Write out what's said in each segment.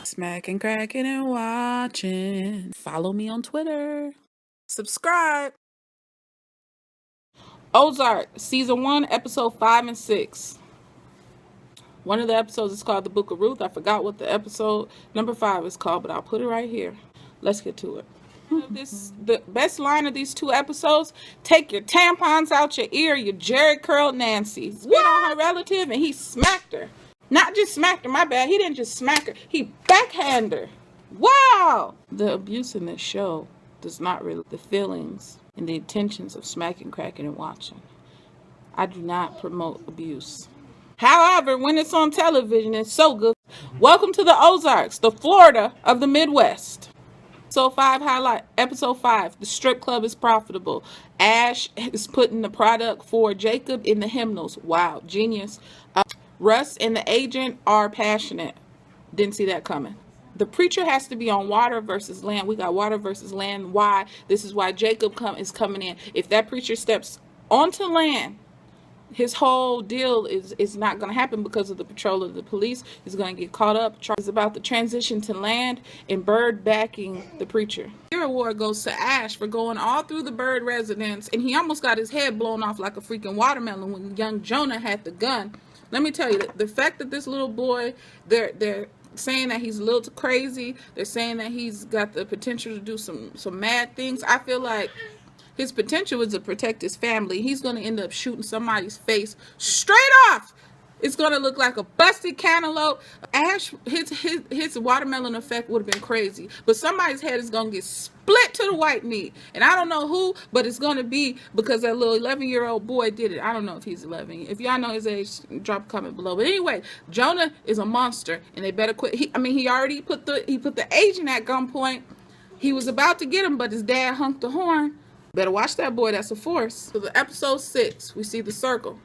Smacking, cracking, and watching. Follow me on Twitter. Subscribe. Ozark, Season 1, Episode 5 and 6. One of the episodes is called The Book of Ruth. I forgot what the episode number 5 is called, but I'll put it right here. Let's get to it. The best line of these 2 episodes: take your tampons out your ear, you Jerry curled Nancy. Spit on her relative and he smacked her. Not just smacked her, my bad. He didn't just smack her, he backhanded her. Wow! The abuse in this show does not really the feelings and the intentions of smacking, cracking, and watching. I do not promote abuse. However, when it's on television, it's so good. Welcome to the Ozarks, the Florida of the Midwest. Episode 5, the strip club is profitable. Ash is putting the product for Jacob in the hymnals. Wow, genius. Russ and the agent are passionate. Didn't see that coming. The preacher has to be on water versus land. We got water versus land. Why? This is why Jacob is coming in. If that preacher steps onto land, his whole deal is not going to happen because of the patrol of the police. He's going to get caught up. It's about the transition to land and Bird backing the preacher. Your award goes to Ash for going all through the Bird residence, and he almost got his head blown off like a freaking watermelon when young Jonah had the gun. Let me tell you, the fact that this little boy, they're saying that he's a little too crazy. They're saying that he's got the potential to do some mad things. I feel like his potential is to protect his family. He's going to end up shooting somebody's face straight off. It's going to look like a busted cantaloupe. Ash, his watermelon effect would have been crazy. But somebody's head is going to get split to the white meat. And I don't know who, but it's going to be because that little 11-year-old boy did it. I don't know if he's 11. If y'all know his age, drop a comment below. But anyway, Jonah is a monster, and they better quit. He already put the agent at gunpoint. He was about to get him, but his dad honked the horn. Better watch that boy. That's a force. So the episode 6, we see the circle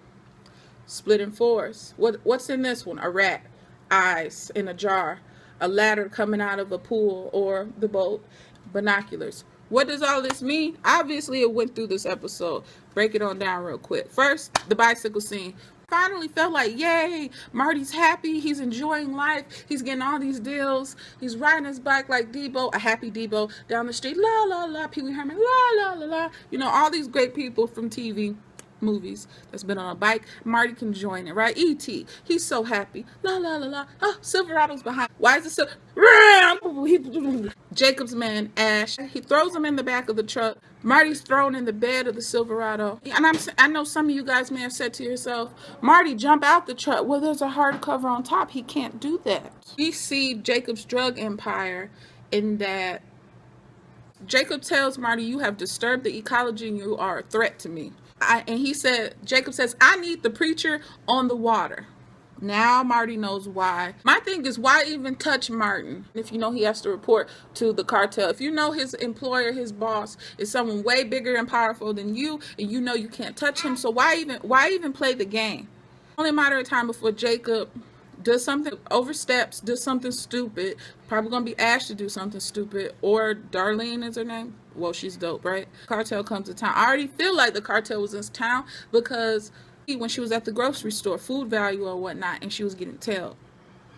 split in 4s. What's in this one? A rat, eyes in a jar, a ladder coming out of a pool or the boat, binoculars. What does all this mean? Obviously, it went through this episode. Break it on down real quick. First, the bicycle scene. Finally felt like, yay, Marty's happy. He's enjoying life. He's getting all these deals. He's riding his bike like Debo, a happy Debo, down the street. La, la, la, Pee Wee Herman, la, la, la, la. You know, all these great people from TV movies that's been on a bike. Marty can join it, right? E.T. He's so happy. La, la, la, la. Oh, Silverado's behind. Why is it so? Jacob's man, Ash, he throws him in the back of the truck. Marty's thrown in the bed of the Silverado. And I know some of you guys may have said to yourself, Marty, jump out the truck. Well, there's a hard cover on top. He can't do that. We see Jacob's drug empire in that Jacob tells Marty, you have disturbed the ecology and you are a threat to me. Jacob says, I need the preacher on the water. Now Marty knows why. My thing is, why even touch Martin if you know he has to report to the cartel? If you know his employer, his boss, is someone way bigger and powerful than you, and you know you can't touch him, so why even play the game? Only a matter of time before Jacob does something, oversteps, does something stupid. Probably gonna be Ash to do something stupid, or Darlene is her name. Well, she's dope, right? Cartel comes to town. I already feel like the cartel was in town because when she was at the grocery store, food value or whatnot, and she was getting tailed.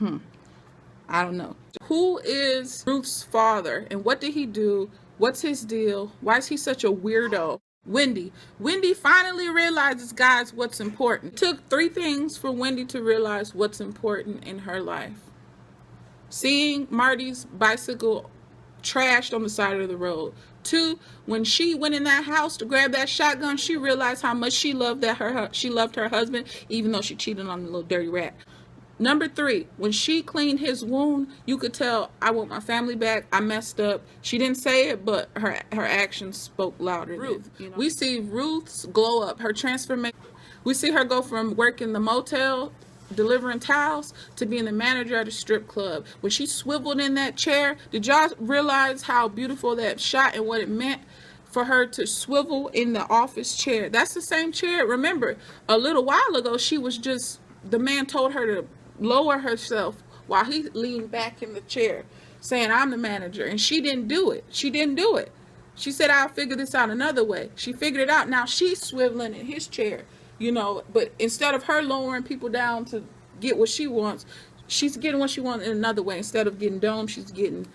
I don't know. Who is Ruth's father, and what did he do? What's his deal? Why is he such a weirdo? Wendy finally realizes, guys, what's important. It took 3 things for Wendy to realize what's important in her life. Seeing Marty's bicycle trashed on the side of the road. 2, when she went in that house to grab that shotgun, she realized how much she loved her husband, even though she cheated on the little dirty rat. Number 3, when she cleaned his wound, you could tell, I want my family back. I messed up. She didn't say it, but her actions spoke louder. Ruth, we see Ruth's glow up, her transformation. We see her go from working the motel, delivering towels, to being the manager at a strip club. When she swiveled in that chair, did y'all realize how beautiful that shot and what it meant for her to swivel in the office chair? That's the same chair. Remember, a little while ago, she was just, the man told her to lower herself while he leaned back in the chair, saying, I'm the manager. And she didn't do it. She said, I'll figure this out another way. She figured it out. Now she's swiveling in his chair, but instead of her lowering people down to get what she wants, she's getting what she wants in another way. Instead of getting dome, she's getting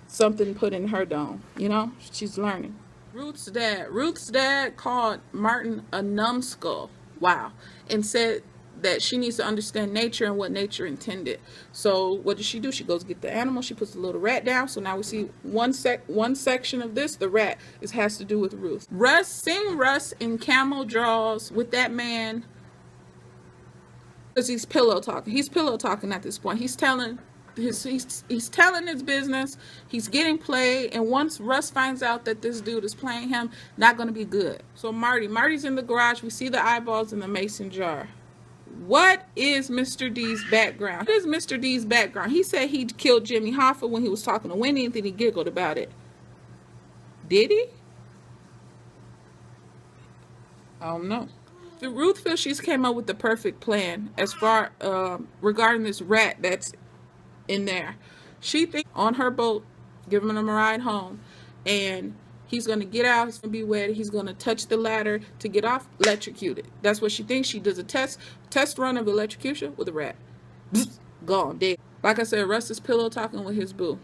something put in her dome. You know, she's learning. Ruth's dad called Martin a numbskull. Wow. And said that she needs to understand nature and what nature intended. So what does she do? She goes get the animal. She puts the little rat down. So now we see one section of this. The rat has to do with Ruth. Seeing Russ in camel draws with that man, because he's pillow talking. He's pillow talking at this point. He's telling he's telling his business. He's getting played, and once Russ finds out that this dude is playing him, not going to be good. So Marty's in the garage. We see the eyeballs in the mason jar. What is Mr. D's background? What is Mr. D's background? He said he killed Jimmy Hoffa when he was talking to Wendy, and then he giggled about it. Did he? I don't know. Ruth feels she's came up with the perfect plan as far regarding this rat that's in there. She thinks on her boat, giving him a ride home, and he's going to get out, he's going to be wet, he's going to touch the ladder to get off, electrocuted. That's what she thinks. She does a test run of electrocution with a rat. Gone, dead. Like I said, Russ is pillow talking with his boo.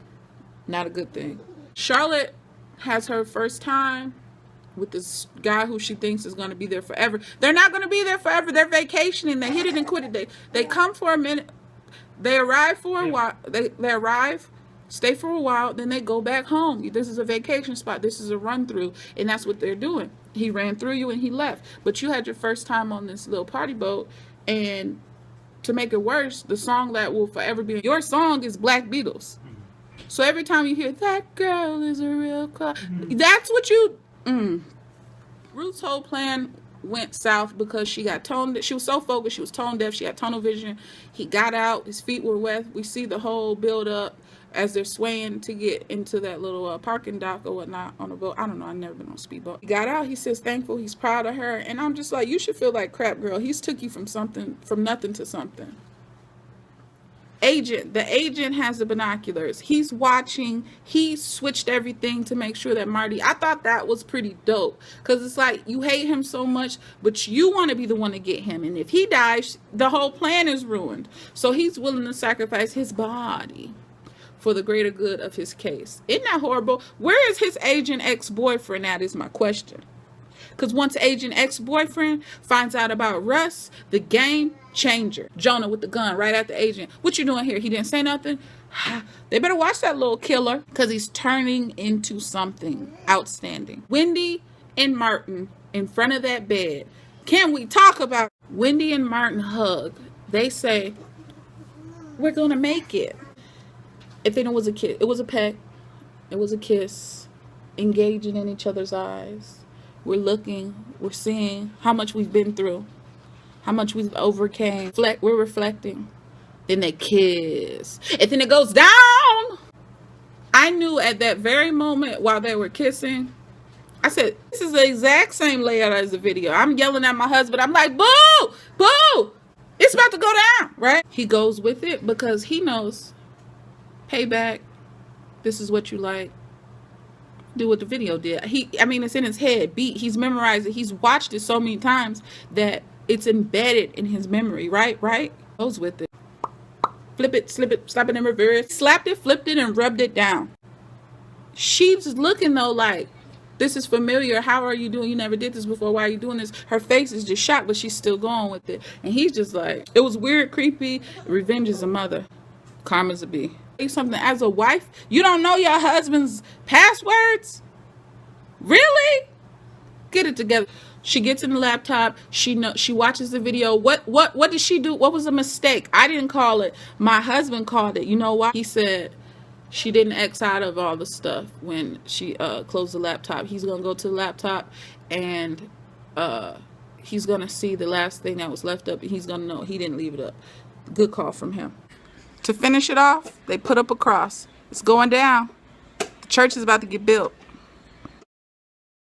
Not a good thing. Charlotte has her first time with this guy who she thinks is going to be there forever. They're not going to be there forever. They're vacationing. They hit it and quit it. They come for a minute. They arrive for a while. They arrive, stay for a while, then they go back home. This is a vacation spot. This is a run through, and that's what they're doing. He ran through you and he left. But you had your first time on this little party boat, and to make it worse, the song that will forever be your song is Black Beatles. So every time you hear that girl is a real that's what you Ruth's whole plan went south because she got tone. She was so focused. She was tone deaf. She had tunnel vision. He got out. His feet were wet. We see the whole build up as they're swaying to get into that little parking dock or whatnot on a boat. I don't know. I've never been on a speedboat. He got out. He says thankful. He's proud of her. And I'm just like, you should feel like crap, girl. He's took you from nothing to something. The agent has the binoculars. He's watching. He switched everything to make sure that Marty, I thought that was pretty dope, because it's like you hate him so much, but you want to be the one to get him, and if he dies, the whole plan is ruined. So he's willing to sacrifice his body for the greater good of his case. Isn't that horrible? Where is his agent ex-boyfriend at is my question. Because once agent ex-boyfriend finds out about Russ, the game changer. Jonah with the gun right at the agent. What you doing here? He didn't say nothing. They better watch that little killer, because he's turning into something outstanding. Wendy and Martin in front of that bed. Can we talk about Wendy and Martin hug? They say, we're going to make it. If it was a kiss, it was a peck. It was a kiss. Engaging in each other's eyes. We're looking, we're seeing how much we've been through, how much we've overcame. We're reflecting. Then they kiss. And then it goes down. I knew at that very moment while they were kissing, I said, this is the exact same layout as the video. I'm yelling at my husband. I'm like, boo, boo. It's about to go down, right? He goes with it because he knows, payback, this is what you like. Do what the video did. It's in his head. He's memorized it. He's watched it so many times that it's embedded in his memory. Right? Goes with it. Flip it, slip it, slap it in reverse. Slapped it, flipped it, and rubbed it down. She's looking though like, this is familiar. How are you doing? You never did this before. Why are you doing this? Her face is just shocked, but she's still going with it. And he's just like, it was weird, creepy. Revenge is a mother. Karma's a bee. Something as a wife, you don't know your husband's passwords? Really? Get it together. She gets in the laptop. She watches the video. What did she do? What was a mistake? I didn't call it. My husband called it. You know why? He said she didn't X out of all the stuff when she closed the laptop. He's gonna go to the laptop and he's gonna see the last thing that was left up, and he's gonna know he didn't leave it up. Good call from him. To finish it off, they put up a cross. It's going down. The church is about to get built.